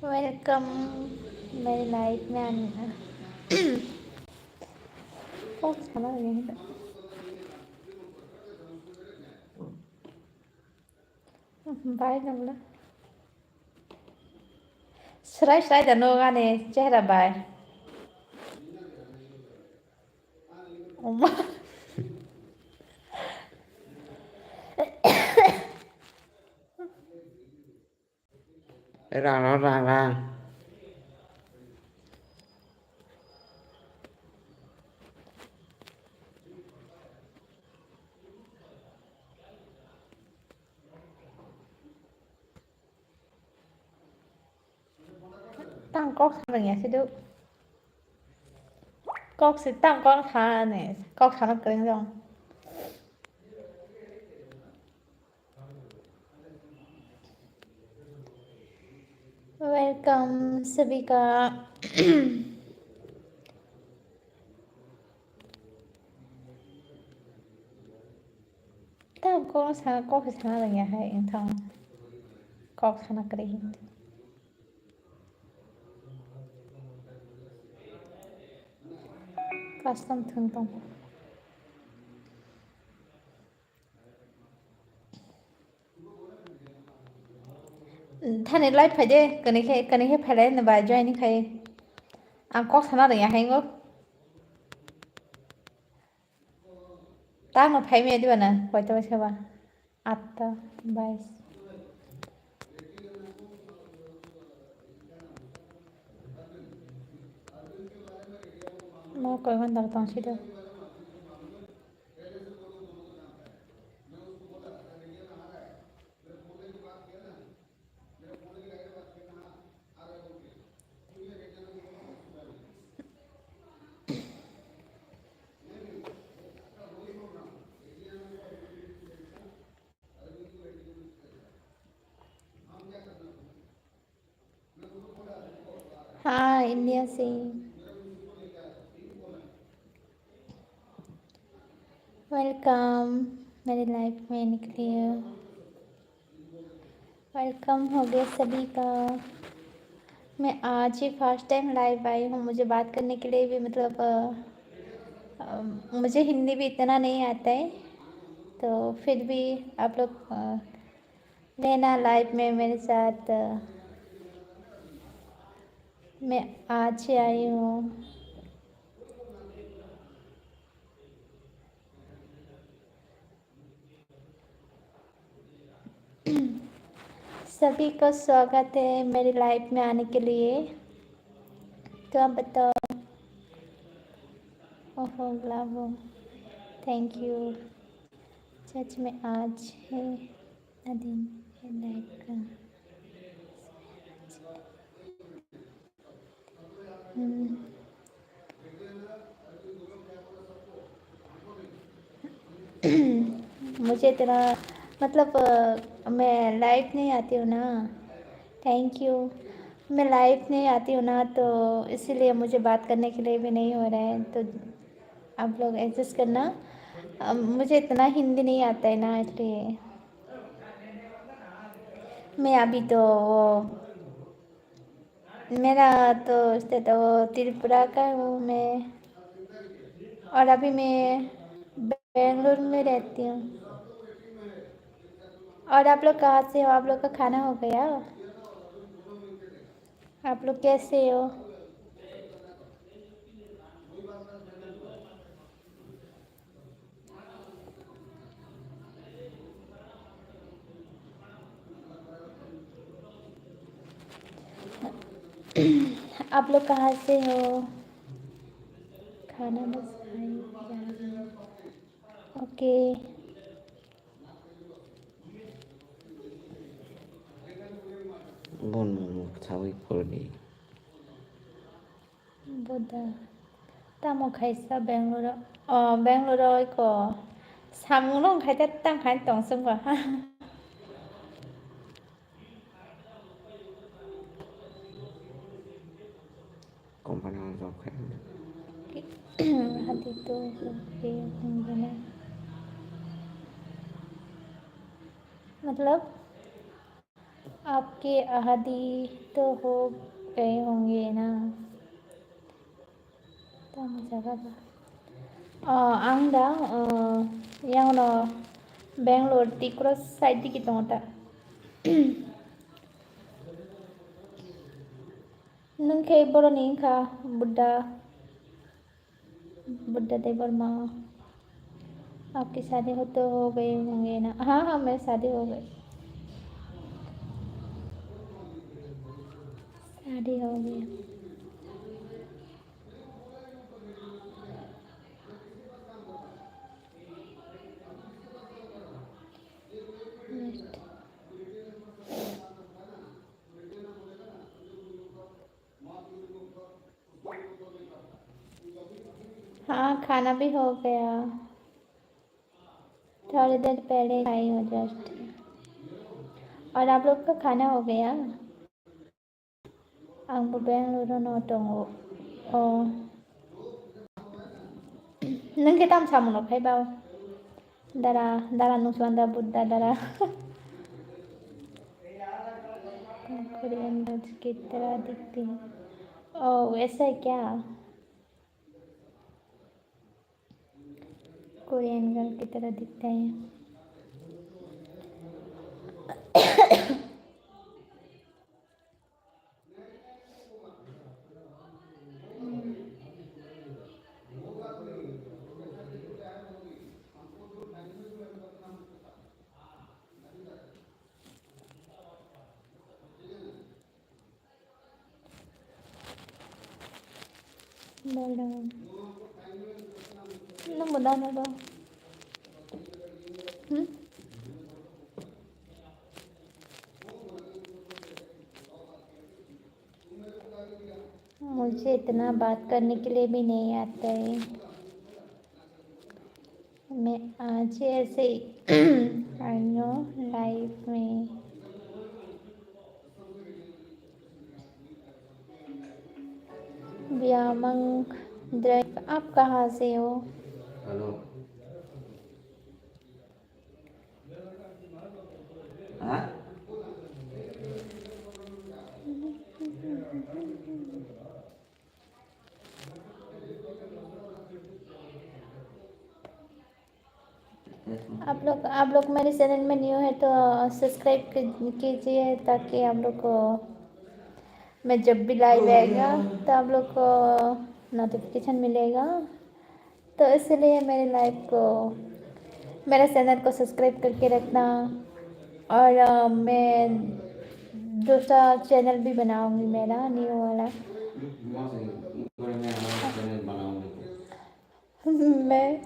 Welcome मेरी life में आने। ओ साला यहीं पे बाय नंगला सराय सराय दनो गाने चेहरा बाय ओमा Ràng nó ràng ràng. tăng có khả năng sẽ được có sẽ tăng có khả này có khả năng kering dong welcome सभी का tăng có khả năng nhà hay thằng có khả năng kering custom thường tôngท่านในไลฟ์ไปเด้กันนี้แค่ไปแล้วนะบายจอยนี่ใครก็ขนาดอย่างไรก็ตั้งมาไปเมียด้วยนะไว้ตัวใช่ป่ะอัตตาบายมาก่อนวันดักตองชิด हाँ India से welcome मेरी life में निकली welcome हो गया सभी का। मैं आज ही फर्स्ट टाइम लाइव आई हूँ। मुझे बात करने के लिए भी मतलब मुझे हिंदी भी इतना नहीं आता है, तो फिर भी आप लोग लेना लाइव में मेरे साथ। मैं आज ही आई हूँ। सभी को स्वागत है मेरी लाइफ में आने के लिए। तो आप बताओ। ओहो ब्लावो थैंक यू। सच में आज है ना दिन है लाइफ का। मुझे तेरा मतलब मैं लाइव नहीं आती हूँ ना। Thank you. मैं लाइव नहीं आती हूँ ना, तो इसीलिए मुझे बात करने के लिए भी नहीं हो रहा है, तो आप लोग एडजस्ट करना। मुझे इतना हिंदी नहीं आता है ना, इसलिए मैं अभी तो मेरा तो स्टेट वो त्रिपुरा का हूँ मैं, और अभी मैं बेंगलुरु में रहती हूँ। और आप लोग कहाँ से हो? आप लोग का खाना हो गया? आप लोग कैसे हो? आप लोग कहाँ से हो? खाना बस खाई जा रही हूँ। Okay Bon một sau ít phở đi. 보다 땅뭐 가있어 뱅로로 뱅로로 이거 사무론 가이다 땅 가이 똥쓴 거 Còn phần nào gió khẽ. hati tu gimana मतलब आपके आदि तो हो गए होंगे ना आं दा यावनो बेंगलोर टिक्रस साइड की दङ दा नोंखे बर'नि इंखा बुद्धा देव वर्मा आपकी शादी हो तो हो गई होंगे ना हाँ हाँ मेरी शादी हो गई शादी हो गई हाँ खाना भी हो गया थोड़ी देर पहले खाई हूँ जस्ट और आप लोग का खाना हो गया आंबो बेंगलुरु दङ नों केताम सामुनो खाइबाव दारा दारा नुसवांदा बुद्धा दारा कोरियन गर्ल्स की तरह दिखती है ओह ऐसा है क्या कोरियन गर्ल की तरह दिखते हैं nó một đâu nữa đâu मुझे इतना बात करने के लिए भी नहीं आता है मैं आज ऐसे आई नो लाइफ में व्यामंग द्रैप आप कहाँ से हो हेलो हाँ आप लोग मेरे चैनल में न्यू है तो सब्सक्राइब कीजिए ताकि आप लोग को मैं जब भी लाइव आएगा तो आप लोग को नोटिफिकेशन मिलेगा तो इसलिए मेरे लाइव को मेरे चैनल को सब्सक्राइब करके रखना और मैं दूसरा चैनल भी बनाऊंगी मेरा न्यू वाला मैं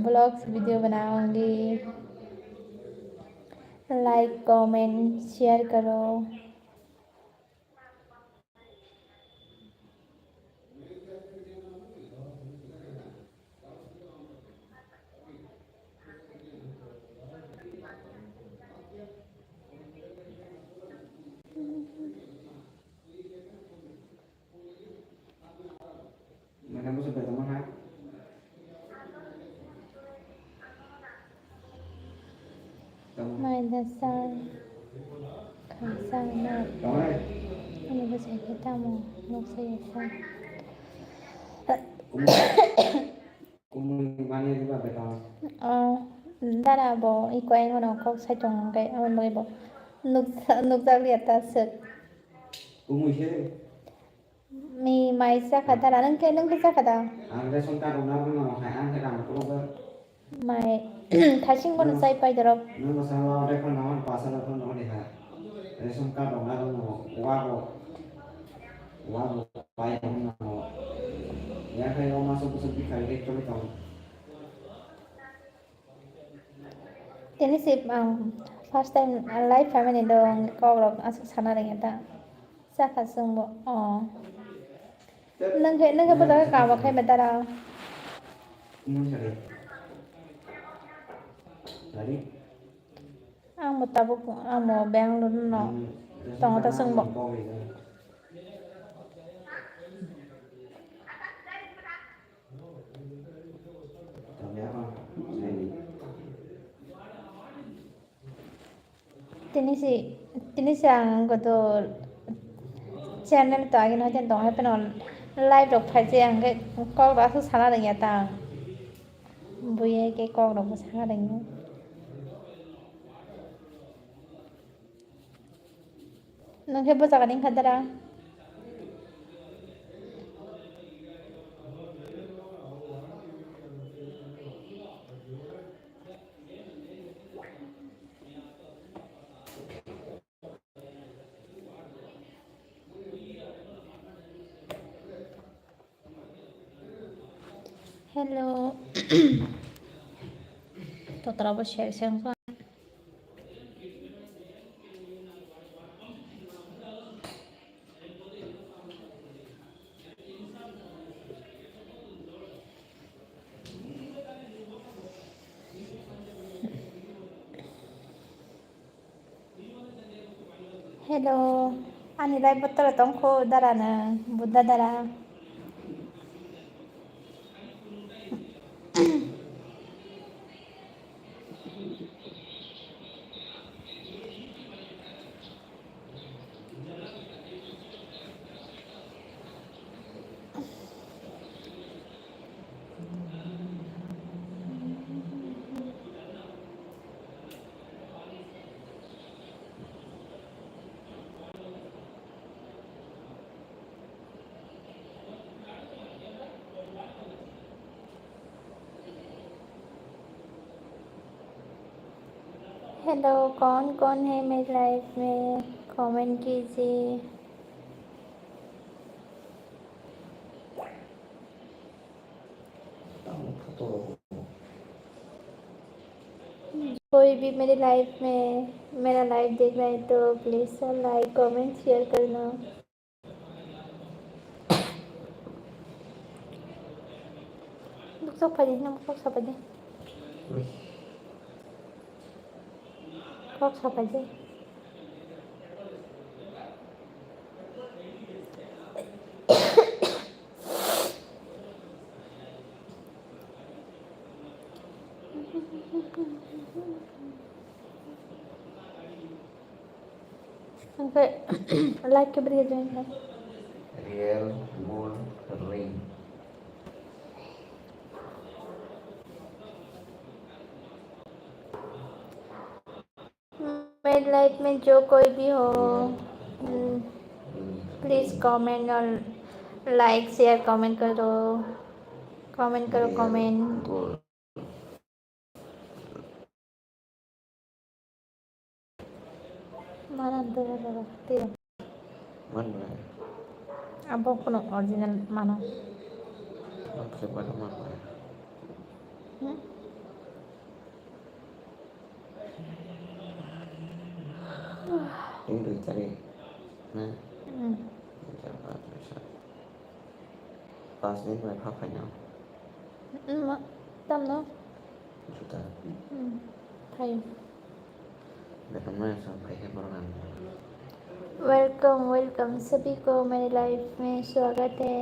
ब्लॉग्स वीडियो बनाऊंगी लाइक कमेंट शेयर करो Kamu sudah teman kan? मैं dasar kasana Kamu nih? ano ba sa kita mo magsaya sa Kumungannya juga betul. dara bo iko ay mo ko sa chong kay awan mo bo nuk liata sa Kumusir. mi mai sa kada nang kay nang sa kada Anda sungkan unar mau hayang ke dalam keluar. mai thasing bon sai pai darop Nung masalah ada kan nawan pasal apa nawan dia. Ada sungkan unar mau wago pai mau. Ya kayak masuk sepi kali itu tahu. ini sih first time live family dong kau lo asuk sana ring eta sa kasung bo nang kay ba ka ba kay madara Kumusir. Tadi ang mo tabok ang mo Bangalore no tong ta sung bo tini si tinisang ko to channel to agin hojen dong happen on live dok phai je ang ke kok da su sala ding ya ta buye ke kok dok sa ding nang ke bo sa ding khadara hello to tara bo share sang ko hello ani live bo tara tong ko dara na buddha dara hello कौन कौन है मेरी life में comment कीजिए कोई भी मेरी life में मेरा लाइव देख रहा है तो प्लीज़ लाइक कमेंट शेयर करना Buksan pa din, buksan pa din. Buksan pa din. Okay, like ke beri join kan? Real Bull Ring. मेरी लाइफ में जो कोई भी हो प्लीज़ कमेंट और लाइक शेयर कमेंट करो comment Bull. mana antara tidak Mana? apa pun original mana Oke, pada mana? Ini udah cari. Nah, coba bisa. Pas ini mereka banyak. tâm nó Sudah. thầy Bagaimana sampai ke perangan? Welcome सभी को मेरी life में स्वागत है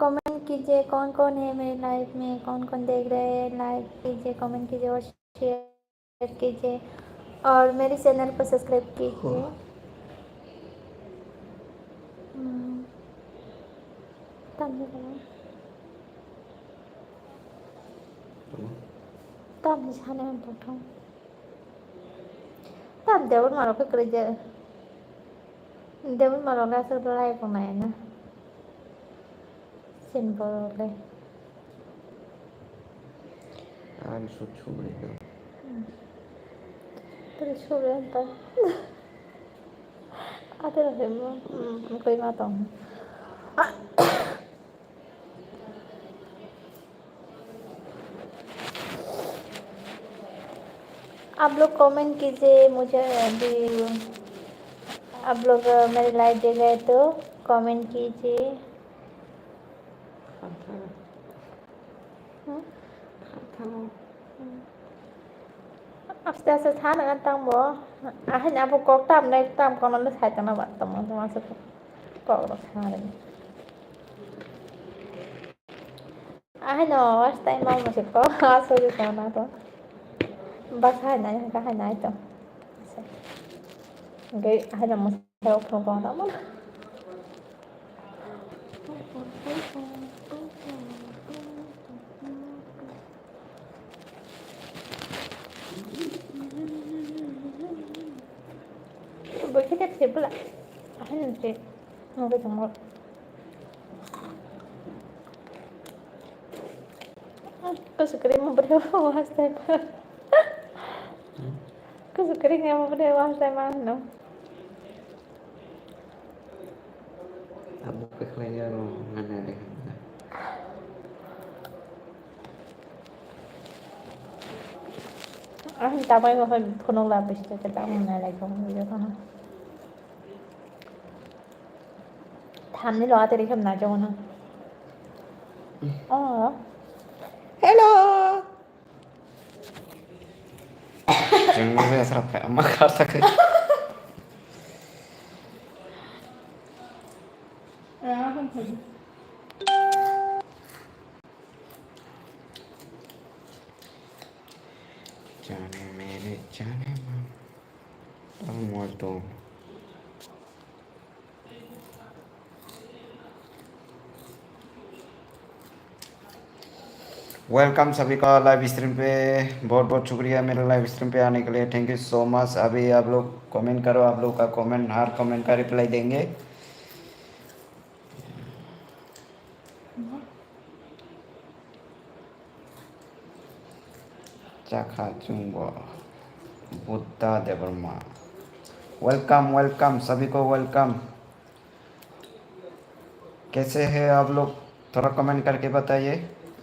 comment कीजिए कौन कौन है मेरी लाइफ में कौन कौन देख रहे हैं लाइक कीजिए कमेंट कीजिए और शेयर कीजिए और मेरे चैनल को सब्सक्राइब कीजिए tạm thì sao em tổng thống tạm dia pun malah kerja dia pun malah nggak sesuai pemainnya simple deh Ada susu itu. terus sudah entah ada lah semua koy matong आप लोग comment कीजिए मुझे अभी आप लोग मेरे live देख रहे तो कमेंट कीजिए After sa thana nga tang mo, ahin apo kok tam na tam ko na sa tang na ba tam mo sa ko ro sa rin. Ahin no, last time mo si ko aso yu sa na to. Baka na ka na ito. Gay, hay là một theo không còn đó mất. Begitu sih pula. Hay sih. Mau cái thằng Kau suka dia memperdewa hashtag. Kau suka dia memperdewa hashtag mana? Abu ke kaya ro ngana deh. Tao phải phải phun ông làm bị cái tao này lại không được không? Thamนี่รอแต่ดิคำนาจงนะอ๋อ Hello. Jangan lupa sampai makan sakit. जाने मेरे जाने मन molto welcome सभी का live stream पे बहुत बहुत शुक्रिया मेरे लाइव स्ट्रीम पे आने के लिए थैंक यू सो मच अभी आप लोग कमेंट करो आप लोग का कमेंट हर कमेंट का रिप्लाई देंगे चाखा चुंगो बुद्धा देवर्मा वेलकम वेलकम सभी को वेलकम कैसे हैं आप लोग थोड़ा कमेंट करके बताइए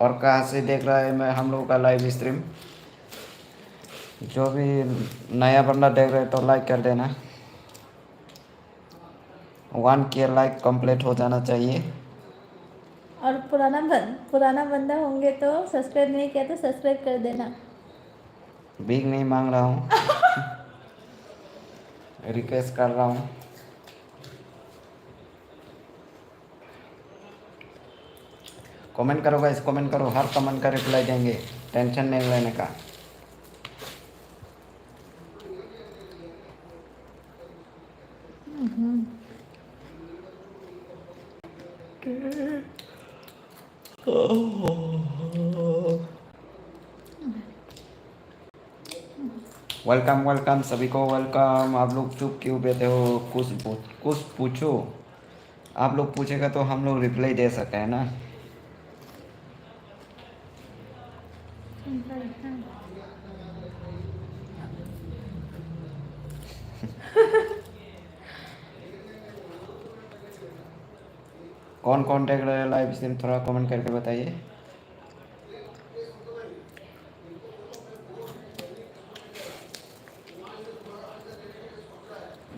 और कहाँ से देख रहा है मैं हम लोगों का लाइव स्ट्रीम जो भी नया बंदा देख रहे तो लाइक कर देना 1K लाइक कंप्लीट हो जाना चाहिए और पुराना बंदा होंगे तो सब्सक्राइब नहीं किया तो सब्सक्राइब कर देना भीख नहीं मांग रहा हूँ रिक्वेस्ट कर रहा हूँ कमेंट करो गाइस कमेंट करो हर कमेंट का रिप्लाई देंगे टेंशन नहीं लेने का वेलकम वेलकम सभी को वेलकम आप लोग चुप क्यों बैठे हो कुछ पूछो आप लोग पूछेगा तो हम लोग रिप्लाई दे सकते हैं ना कौन कौन देख रहे हैं लाइव स्ट्रीम थोड़ा कमेंट करके बताइए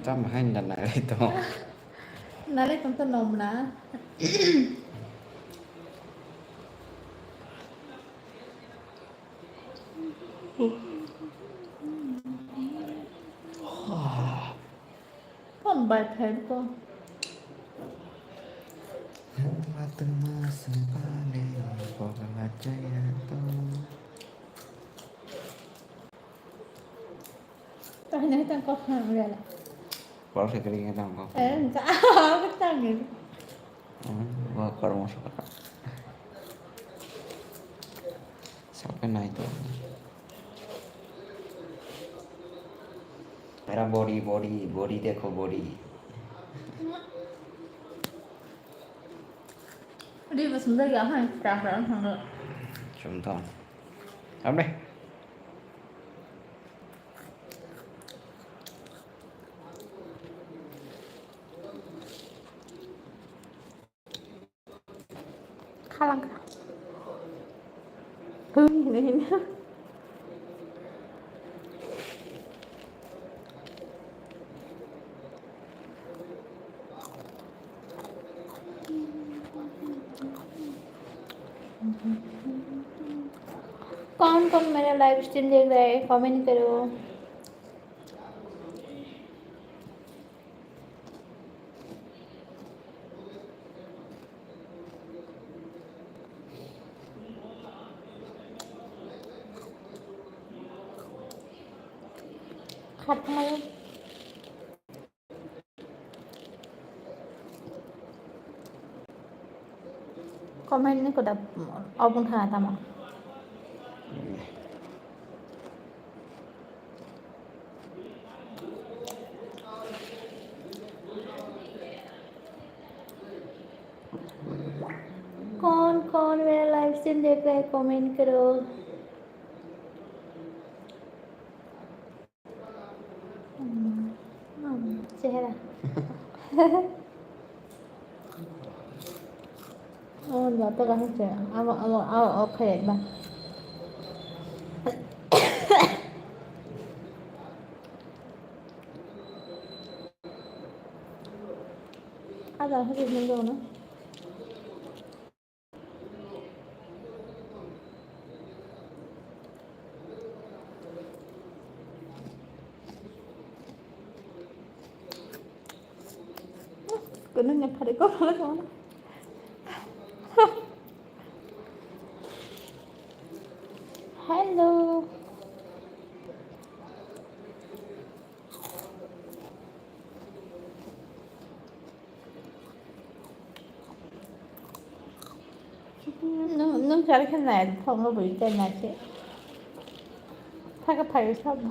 Tama hanya na ito. Nalay kung to nom na Kung ba't head ko? Waktu masa paling pokoknya jaya to. Kahit na itang ko na wala. Baru saya keringet dong kok. Kita gitu. Wah, baru masuk akal. Sampai naik tuh. मेरा body body body देखो body Đi vào xuống đây gạo hay cả rồi thằng nữa. chúng ta làm đây Kalang ka. Ini. कौन कौन मेरा live stream देख रहा है comment करो खत्म comment ni ko da open kha ta ma कौन मेरा लाइव स्ट्रीम देख रहा है कमेंट करो चेहरा और बातों का चेहरा अब ओके एक बार ada habis minggu na Ganun yung pare ko. Hello. Nung 저렇게 나야 펑을 볼 때나 지. 파가 파요 사고.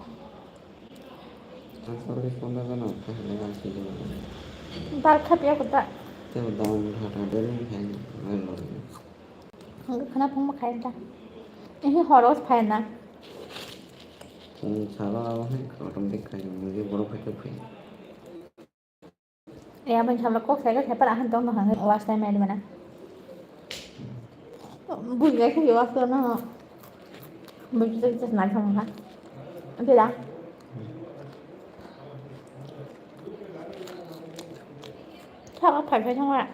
Sorry, phone का ना पहले का चीज़ बाल खपिया कुत्ता. तो दाम घटा दे रहे हैं लोग खाना 펑 खाएगा. ये हॉरस खाएना. साला है ऑटोमेटिक खाएगा मुझे बड़ा फटे फटे Ya bên trong là có sẽ có thể bắt ăn trong hàng wash time này mà nè. Bùi cái gì wash nó. Mình sẽ nói không hả? Anh thấy đó. Sao phải phải không ạ?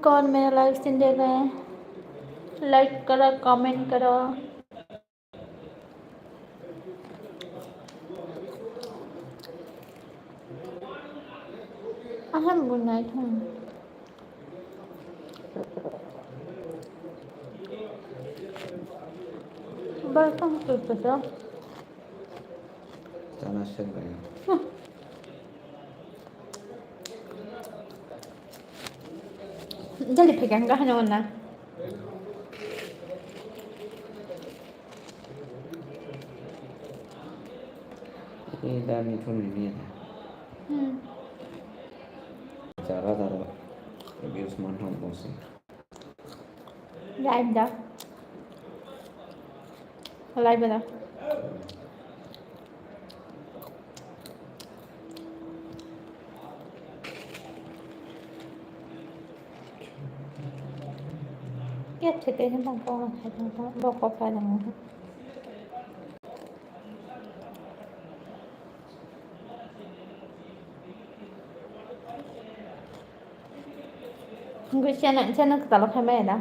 कौन मेरा live stream देख रहे हैं like करो comment करो हम good night हूँ बस हम कुछ तो जाना चल गया जल्दी फेंकेंगे है ना ये दाम मिठो नहीं है ज़्यादा अभी उस्मान हम पहुँचे लाइव दा लाइव दा ये अच्छे थे हम को है तो बहुत को फायदा है người channel tạo lập hay mẹ đó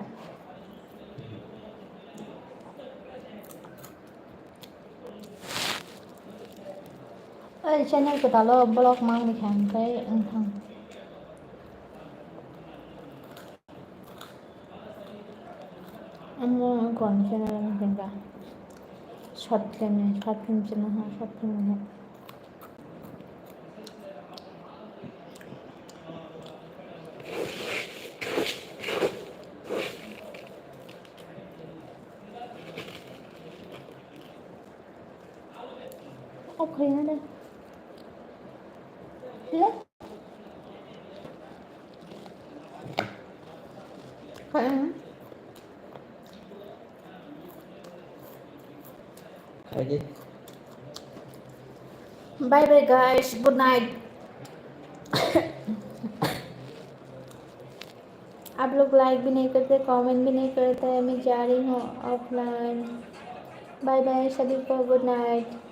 channel của tạo lập blog mang đi hàng cái ăn thằng anh còn channel gì cả short film channel है short film है ok nó đây let phải खाइए bye bye guys good night आप लोग like भी नहीं करते comment भी नहीं करते मैं जा रही हूँ ऑफलाइन बाय बाय सभी को गुड नाइट